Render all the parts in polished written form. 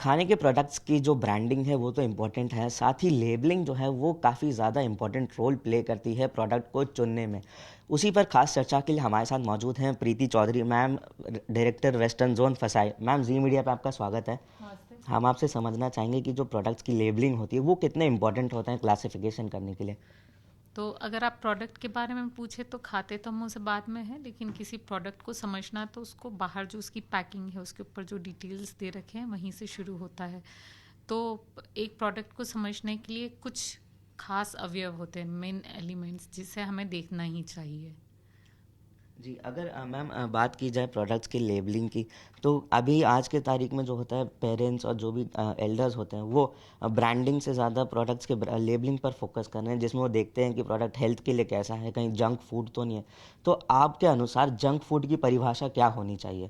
खाने के प्रोडक्ट्स की जो ब्रांडिंग है वो तो इम्पोर्टेंट है, साथ ही लेबलिंग जो है वो काफ़ी ज़्यादा इम्पोर्टेंट रोल प्ले करती है प्रोडक्ट को चुनने में। उसी पर खास चर्चा के लिए हमारे साथ मौजूद हैं Preeti Chaudhary ma'am, director western zone FSSAI. Ma'am, Zee Media पे आपका स्वागत है। नमस्ते। हम आपसे समझना चाहेंगे कि जो प्रोडक्ट्स की लेबलिंग होती है वो कितने इंपॉर्टेंट होते हैं क्लासिफिकेशन करने के लिए। तो अगर आप प्रोडक्ट के बारे में पूछे तो खाते तो हम उसे बाद में है, लेकिन किसी प्रोडक्ट को समझना तो उसको बाहर जो उसकी पैकिंग है उसके ऊपर जो डिटेल्स दे रखे हैं वहीं से शुरू होता है। तो एक प्रोडक्ट को समझने के लिए कुछ खास अवयव होते हैं, मेन एलिमेंट्स, जिसे हमें देखना ही चाहिए। जी, अगर मैम बात की जाए प्रोडक्ट्स की लेबलिंग की, तो अभी आज के तारीख में जो होता है पेरेंट्स और जो भी एल्डर्स होते हैं वो ब्रांडिंग से ज़्यादा प्रोडक्ट्स के लेबलिंग पर फोकस कर रहे हैं, जिसमें वो देखते हैं कि प्रोडक्ट हेल्थ के लिए कैसा है, कहीं जंक फूड तो नहीं है। तो आपके अनुसार जंक फूड की परिभाषा क्या होनी चाहिए?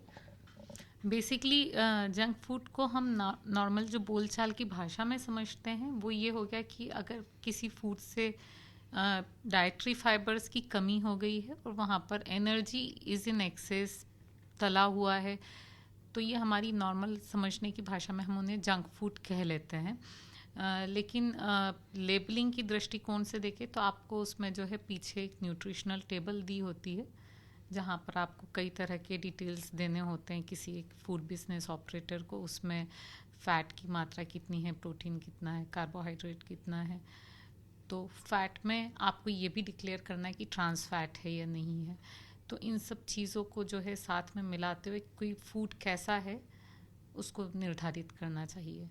बेसिकली जंक फूड को हम नॉर्मल जो बोलचाल की भाषा में समझते हैं वो ये हो गया कि अगर किसी फूड से डाइटरी फाइबर्स की कमी हो गई है और वहाँ पर एनर्जी इज़ इन एक्सेस, तला हुआ है, तो ये हमारी नॉर्मल समझने की भाषा में हम उन्हें जंक फूड कह लेते हैं। लेकिन लेबलिंग की दृष्टिकोण से देखें तो आपको उसमें जो है पीछे एक न्यूट्रिशनल टेबल दी होती है, जहाँ पर आपको कई तरह के डिटेल्स देने होते हैं किसी एक फूड बिजनेस ऑपरेटर को। उसमें फ़ैट की मात्रा कितनी है, प्रोटीन कितना है, कार्बोहाइड्रेट कितना है। तो फैट में आपको ये भी डिक्लेयर करना है कि ट्रांस फैट है या नहीं है। तो इन सब चीज़ों को जो है साथ में मिलाते हुए कोई फूड कैसा है उसको निर्धारित करना चाहिए।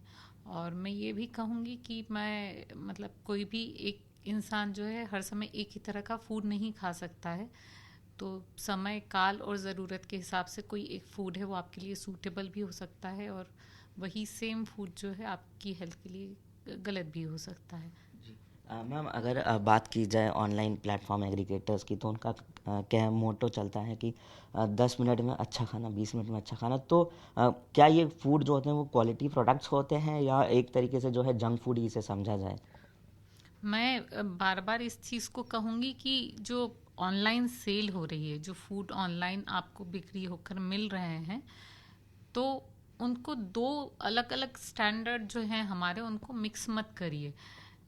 और मैं ये भी कहूँगी कि मैं मतलब कोई भी एक इंसान जो है हर समय एक ही तरह का फूड नहीं खा सकता है। तो समय, काल और ज़रूरत के हिसाब से कोई एक फूड है वो आपके लिए सूटेबल भी हो सकता है, और वही सेम फूड जो है आपकी हेल्थ के लिए गलत भी हो सकता है। जी। मैम, अगर बात की जाए ऑनलाइन प्लेटफॉर्म एग्रीगेटर्स की, तो उनका क्या मोटो चलता है कि 10 मिनट में अच्छा खाना, 20 मिनट में अच्छा खाना। तो क्या ये फूड जो होते हैं वो क्वालिटी प्रोडक्ट्स होते हैं या एक तरीके से जो है जंक फूड ही इसे समझा जाए? मैं बार बार इस चीज़ को कहूँगी कि जो ऑनलाइन सेल हो रही है, जो फूड ऑनलाइन आपको बिक्री होकर मिल रहे हैं, तो उनको दो अलग अलग स्टैंडर्ड जो हैं हमारे, उनको मिक्स मत करिए।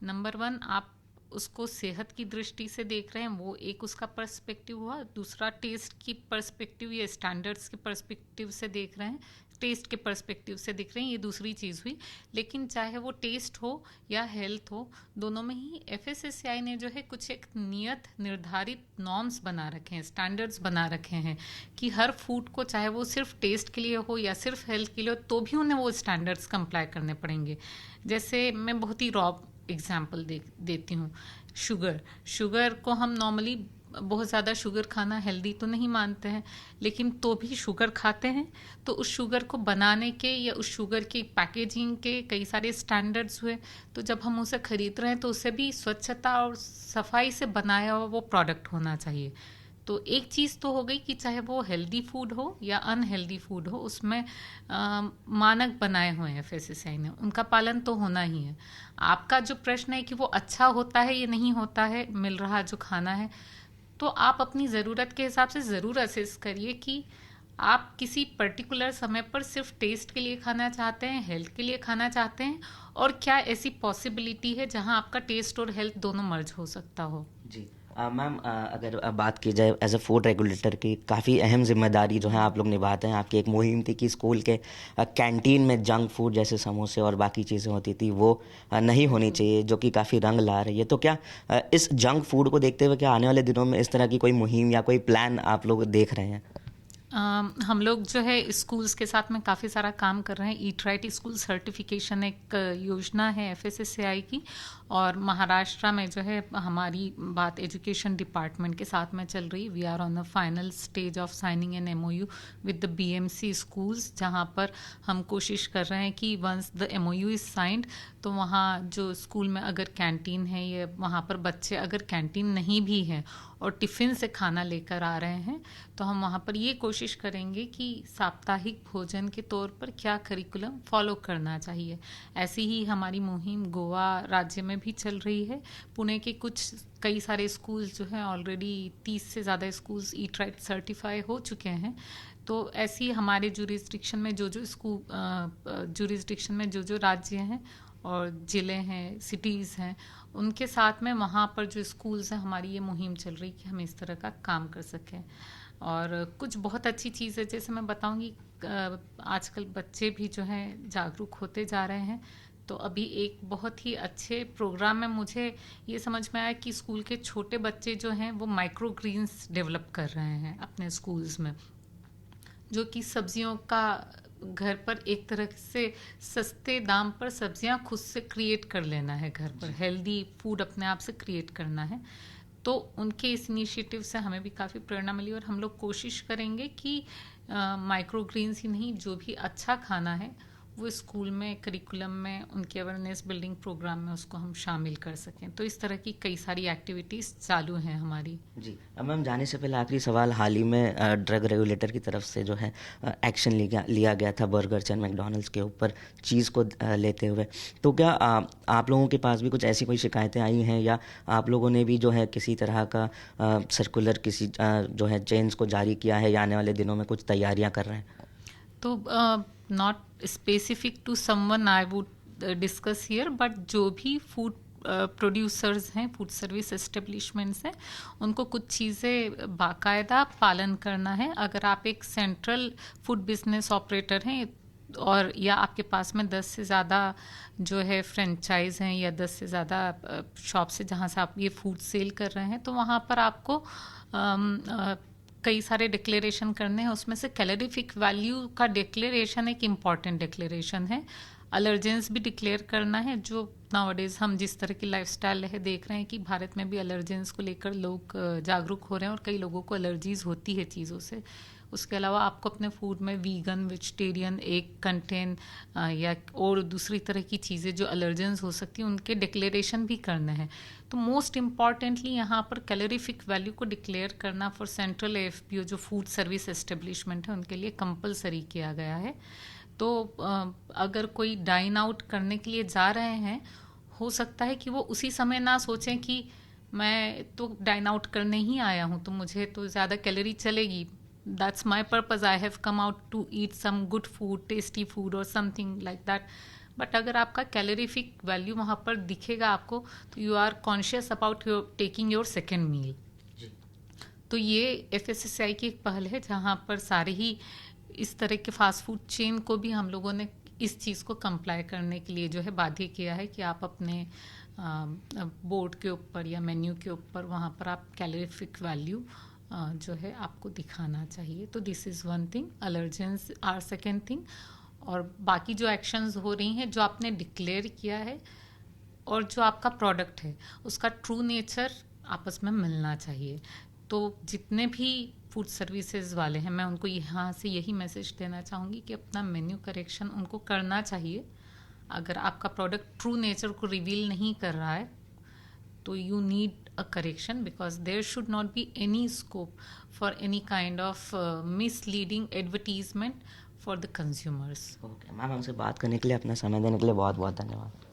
नंबर वन, आप उसको सेहत की दृष्टि से देख रहे हैं, वो एक उसका पर्सपेक्टिव हुआ। दूसरा, टेस्ट की पर्सपेक्टिव या स्टैंडर्ड्स के पर्सपेक्टिव से देख रहे हैं, टेस्ट के पर्सपेक्टिव से देख रहे हैं, ये दूसरी चीज़ हुई। लेकिन चाहे वो टेस्ट हो या हेल्थ हो, दोनों में ही एफएसएसएआई ने जो है कुछ एक नियत निर्धारित नॉर्म्स बना रखे हैं, स्टैंडर्ड्स बना रखे हैं कि हर फूड को, चाहे वो सिर्फ टेस्ट के लिए हो या सिर्फ हेल्थ के लिए हो, तो भी उन्हें वो स्टैंडर्ड्स कंप्लाई करने पड़ेंगे। जैसे मैं बहुत ही रॉ एग्जाम्पल देती हूँ। शुगर शुगर को हम नॉर्मली बहुत ज़्यादा शुगर खाना हेल्दी तो नहीं मानते हैं, लेकिन तो भी शुगर खाते हैं। तो उस शुगर को बनाने के या उस शुगर की पैकेजिंग के कई सारे स्टैंडर्ड्स हुए। तो जब हम उसे खरीद रहे हैं तो उसे भी स्वच्छता और सफाई से बनाया हुआ वो प्रोडक्ट होना चाहिए। तो एक चीज़ तो हो गई कि चाहे वो हेल्दी फूड हो या अनहेल्दी फूड हो, उसमें मानक बनाए हुए हैं एफएसएसआई ने, उनका पालन तो होना ही है। आपका जो प्रश्न है कि वो अच्छा होता है या नहीं होता है मिल रहा जो खाना है, तो आप अपनी ज़रूरत के हिसाब से ज़रूर असेस करिए कि आप किसी पर्टिकुलर समय पर सिर्फ टेस्ट के लिए खाना चाहते हैं, हेल्थ के लिए खाना चाहते हैं, और क्या ऐसी पॉसिबिलिटी है जहां आपका टेस्ट और हेल्थ दोनों मर्ज हो सकता हो। जी। मैम, अगर बात की जाए एज अ फूड रेगुलेटर की, काफ़ी अहम जिम्मेदारी जो है आप लोग निभाते हैं। आपकी एक मुहिम थी कि स्कूल के कैंटीन में जंक फूड जैसे समोसे और बाकी चीज़ें होती थी वो नहीं होनी चाहिए, जो कि काफ़ी रंग ला रही है। तो क्या इस जंक फूड को देखते हुए क्या आने वाले दिनों में इस तरह की कोई मुहिम या कोई प्लान आप लोग देख रहे हैं? हम लोग जो है स्कूल्स के साथ में काफ़ी सारा काम कर रहे हैं। ईट राइट स्कूल सर्टिफिकेशन एक योजना है एफएसएसएआई की, और महाराष्ट्र में जो है हमारी बात एजुकेशन डिपार्टमेंट के साथ में चल रही। We are on the final stage of signing an MOU with the BMC schools, जहाँ पर हम कोशिश कर रहे हैं कि once the MOU is signed, तो वहाँ जो स्कूल में अगर कैंटीन है या वहाँ पर बच्चे अगर कैंटीन नहीं भी हैं और टिफ़िन से खाना लेकर आ रहे हैं, तो हम वहाँ पर ये कोशिश करेंगे कि साप्ताहिक भोजन के तौर पर क्या करिकुलम फॉलो करना चाहिए। ऐसी ही हमारी मुहिम गोवा राज्य में भी चल रही है। पुणे के कई सारे स्कूल्स जो हैं, ऑलरेडी 30 से ज़्यादा स्कूल्स ईट राइट सर्टिफाई हो चुके हैं। तो ऐसी हमारे जुरिस्डिक्शन में जो स्कूल जुरिस्डिक्शन में जो राज्य हैं और ज़िले हैं, सिटीज़ हैं, उनके साथ में वहाँ पर जो स्कूल्स हैं, हमारी ये मुहिम चल रही कि हम इस तरह का काम कर सकें। और कुछ बहुत अच्छी चीज़ है, जैसे मैं बताऊंगी, आजकल बच्चे भी जो हैं जागरूक होते जा रहे हैं। तो अभी एक बहुत ही अच्छे प्रोग्राम में मुझे ये समझ में आया कि स्कूल के छोटे बच्चे जो हैं वो माइक्रो ग्रीन्स डेवलप कर रहे हैं अपने स्कूल्स में, जो कि सब्जियों का घर पर एक तरह से सस्ते दाम पर सब्जियां खुद से क्रिएट कर लेना है, घर पर हेल्दी फूड अपने आप से क्रिएट करना है। तो उनके इस इनिशिएटिव से हमें भी काफ़ी प्रेरणा मिली और हम लोग कोशिश करेंगे कि माइक्रो ग्रीन्स ही नहीं, जो भी अच्छा खाना है वो स्कूल में करिकुलम में उनके अवेयरनेस बिल्डिंग प्रोग्राम में उसको हम शामिल कर सकें। तो इस तरह की कई सारी एक्टिविटीज़ चालू हैं हमारी। जी। अब मैम, जाने से पहले आखिरी सवाल, हाल ही में ड्रग रेगुलेटर की तरफ से जो है एक्शन लिया गया था बर्गर चेन मैकडॉनल्ड्स के ऊपर चीज़ को लेते हुए। तो क्या आप लोगों के पास भी कुछ ऐसी कोई शिकायतें आई हैं, या आप लोगों ने भी जो है किसी तरह का सर्कुलर किसी जो है चेन्स को जारी किया है, या आने वाले दिनों में कुछ तैयारियां कर रहे हैं? तो not specific to someone I would discuss here, but जो भी फूड प्रोड्यूसर्स हैं, फूड सर्विस एस्टेब्लिशमेंट्स हैं, उनको कुछ चीज़ें बाकायदा पालन करना है। अगर आप एक सेंट्रल फूड बिजनेस ऑपरेटर हैं और या आपके पास में 10 से ज़्यादा जो है फ्रेंचाइज हैं या 10 से ज़्यादा शॉप से जहाँ से आप ये फूड सेल कर रहे हैं, तो वहाँ पर आपको कई सारे डिक्लेरेशन करने हैं। उसमें से कैलोरीफिक वैल्यू का डिक्लेरेशन एक इम्पॉर्टेंट डिक्लेरेशन है। अलर्जेंस भी डिक्लेयर करना है, जो नाउअडेज हम जिस तरह की लाइफस्टाइल है देख रहे हैं कि भारत में भी अलर्जेंस को लेकर लोग जागरूक हो रहे हैं और कई लोगों को एलर्जीज होती है चीज़ों से। उसके अलावा आपको अपने फूड में वीगन, वेजिटेरियन, एग कंटेन या और दूसरी तरह की चीज़ें जो अलर्जेंस हो सकती हैं उनके डिक्लेरेशन भी करने हैं। तो मोस्ट इम्पॉर्टेंटली यहाँ पर कैलोरीफिक वैल्यू को डिक्लेयर करना फॉर सेंट्रल AFPO जो फूड सर्विस एस्टेब्लिशमेंट है उनके लिए कंपलसरी किया गया है। तो अगर कोई डाइन आउट करने के लिए जा रहे हैं, हो सकता है कि वो उसी समय ना सोचें कि मैं तो डाइन आउट करने ही आया हूँ तो मुझे तो ज़्यादा कैलोरी चलेगी, that's my purpose, I have come out to eat some good food, tasty food or something like that. But अगर आपका कैलोरीफिक वैल्यू वहाँ पर दिखेगा आपको, तो you are conscious about your taking your second meal. तो ये FSSAI की एक पहल है जहाँ पर सारे ही इस तरह के फास्ट फूड चेन को भी हम लोगों ने इस चीज़ को कंप्लाई करने के लिए जो है बाध्य किया है कि आप अपने बोर्ड के ऊपर या मेन्यू के ऊपर वहाँ पर आप कैलोरीफिक वैल्यू जो है आपको दिखाना चाहिए। तो this is one thing, allergens are second thing. और बाकी जो एक्शंस हो रही हैं, जो आपने डिक्लेयर किया है और जो आपका प्रोडक्ट है उसका ट्रू नेचर आपस में मिलना चाहिए। तो जितने भी फूड सर्विसेज वाले हैं, मैं उनको यहाँ से यही मैसेज देना चाहूँगी कि अपना मेन्यू करेक्शन उनको करना चाहिए। अगर आपका प्रोडक्ट ट्रू नेचर को रिवील नहीं कर रहा है तो you need a correction, because there should not be any scope for any kind of misleading advertisement for the consumers. Okay ma'am, हमसे बात करने के लिए, अपना समय देने के लिए बहुत बहुत धन्यवाद।